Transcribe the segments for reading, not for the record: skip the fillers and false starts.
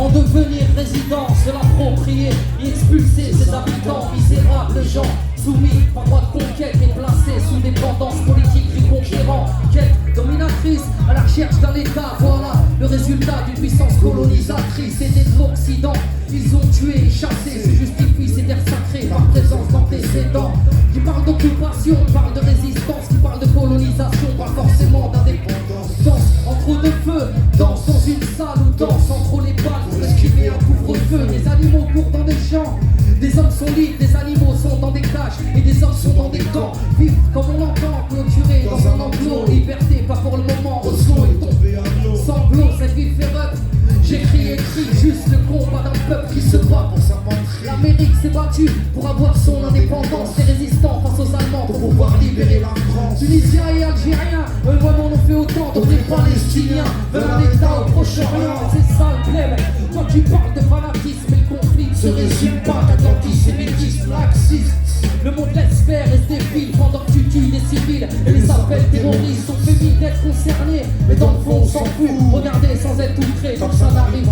en devenir résident, se l'approprier et expulser ses habitants, misérables gens soumis par droit de conquête et placés sous dépendance politique du conquérant. Quête dominatrice à la recherche d'un état, voilà le résultat d'une puissance colonisatrice. C'était de l'Occident, ils ont tué et chassé, se justifie ces terres sacrées par présence d'antécédents. Qui parle d'occupation, parle de résistance, qui parle de colonisation, pas forcément d'indépendance. Danse entre deux feux, danse dans une salle ou danse entre les balles pour esquiver un couvre-feu. Les animaux courent dans des champs, des hommes sont libres, des animaux sont dans des cages et des hommes sont dans des camps. Vivent comme on l'entend, clôturés dans un enclos. Liberté, pas pour le moment, Oslo est tombé à l'eau. Sanglot, cette vie féroce, j'écris, écrit juste le combat d'un peuple qui se bat pour sa patrie. L'Amérique s'est battue pour avoir son indépendance. Les résistants face aux Allemands pour pouvoir libérer la France. Tunisiens et Algériens, eux vraiment ont fait autant. Donc les Palestiniens veulent un État au Proche-Orient. C'est ça le problème, quand tu parles de fanatisme et le conflit ne se résume pas qu'à de l'antisémitisme laxiste. Le monde laisse faire et se défile pendant que tu tues des civils. Et les appels terroristes sont féminines d'être concernés. Mais dans le fond on s'en fout, regardez sans être outré tant que ça n'arrive.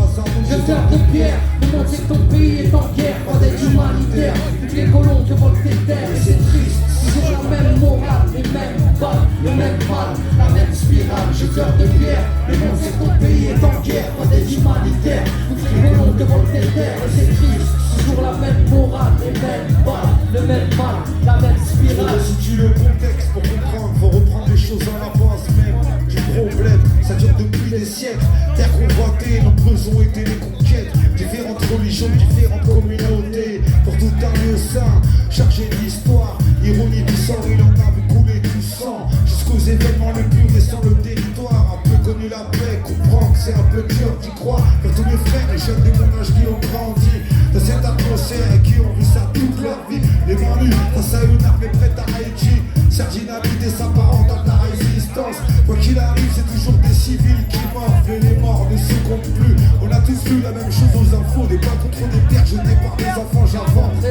Jeteur de pierre, le monde sait que ton pays est en guerre, pas d'aide humanitaire. Toutes les colons te volent tes terres et c'est triste. Toujours la même morale, les mêmes balles, le même mal, la même spirale. Jeteur de pierre, le monde sait que ton pays est en guerre, pas d'aide humanitaire. Toutes les colons te volent tes terres et c'est triste. Toujours la même morale, les mêmes balles, le même mal, la même spirale. Faut situer le contexte pour comprendre, faut reprendre les choses à la base même du problème. Ça dure depuis des siècles, terre convoitée, nombreuses ont été les conquêtes. Différentes religions, différentes communautés, pour tout un lieu saint, chargé d'histoire, ironie du sang, il en a vu couler du sang. Jusqu'aux événements les plus récents, le territoire a peu connu la paix, comprend que c'est un peu dur d'y croire. Pour tous mes frères et jeunes de mon âge qui ont grandi dans cette atmosphère et qui ont vu ça toute leur vie, les mains nues face à une armée prête à Haïti. Serge Nabid et sa parente dans la résistance. Quoi qu'il arrive, c'est toujours des civils qui meurent, et les morts ne se comptent plus. On a tous vu la même chose aux infos, des pas contre des terres jetées par des enfants, j'avance.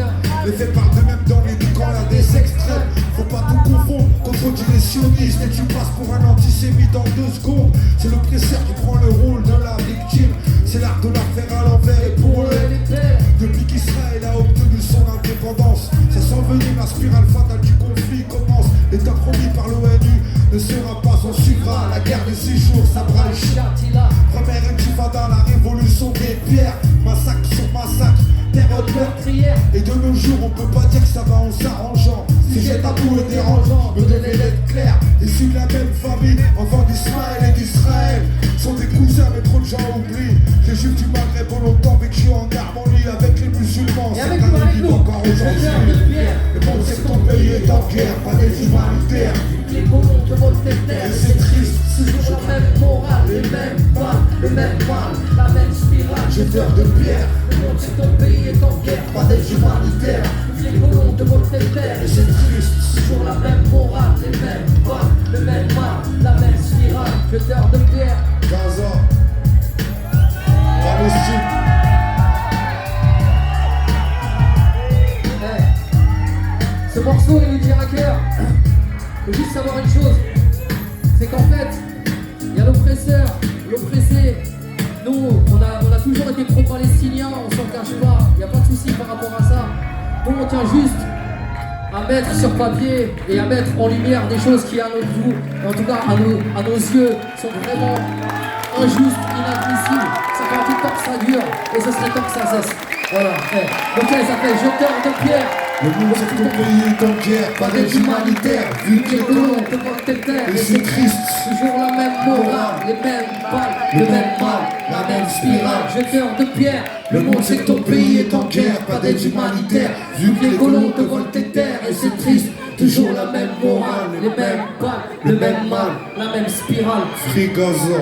Les faits parlent de même dans les deux camps, là des extrêmes. Faut pas tout confondre, contredire les sionistes et tu passes pour un antisémite en 2 secondes. C'est l'oppresseur qui prend le rôle de la victime. C'est l'art de la faire à l'envers et pour eux. Depuis qu'Israël a obtenu son indépendance, ça s'envenime, la spirale fatale du conflit commence. L'État promis par l'ONU ne sera pas son suivra. La guerre des 6 jours, ça braille. Première intifada, la révolution des pierres. Massacre sur massacre, terreur meurtrière. Et de nos jours, on peut pas dire que ça va en s'arrangeant. Si j'ai tabou et dérangeant, me devait l'être clair. Issus de la même famille, enfants d'Ismaël et d'Israël, sont des cousins mais trop de gens oublient. Les juifs du Maghreb ont longtemps vécu en harmonie avec les musulmans. Certains le vivent encore aujourd'hui. Le monde sait que ton pays est en guerre, pas des humanitaires. Les colons te volent tes terres Et c'est triste. toujours la même morale, les mêmes balles, le même mal, la même spirale. Jeteur de pierre, Le monde sait que ton pays est en guerre, pas d'aide humanitaire. Les colons te volent tes terres et c'est triste. toujours la même morale, les mêmes balles, le même mal, la même spirale. Jeteur de pierre. Gaza, Palestine. Ce morceau il nous tient à cœur. Faut juste savoir une chose, c'est qu'en fait, il y a l'oppresseur, l'oppressé. Nous, on a toujours été pro-palestiniens, on s'en cache pas, il n'y a pas de souci par rapport à ça. Nous, on tient juste à mettre sur papier et à mettre en lumière des choses qui, à notre goût, en tout cas à nos yeux, sont vraiment injustes, inadmissibles. Ça fait un petit temps que ça dure et ce serait temps que ça cesse. Voilà. Donc ça s'appelle Jeteur de pierre. Le monde sait que ton pays est en guerre, pas d'aide humanitaire. Vu que les colons te volent tes terres et c'est triste. toujours la même morale, les mêmes balles, le même mal, la même spirale. Jeteur de pierre, Le monde sait que ton pays est en guerre, pas d'aide humanitaire. vu que les colons te volent tes terres et c'est triste. Toujours la même morale, les mêmes balles, le même mal, la même spirale. Free Gaza.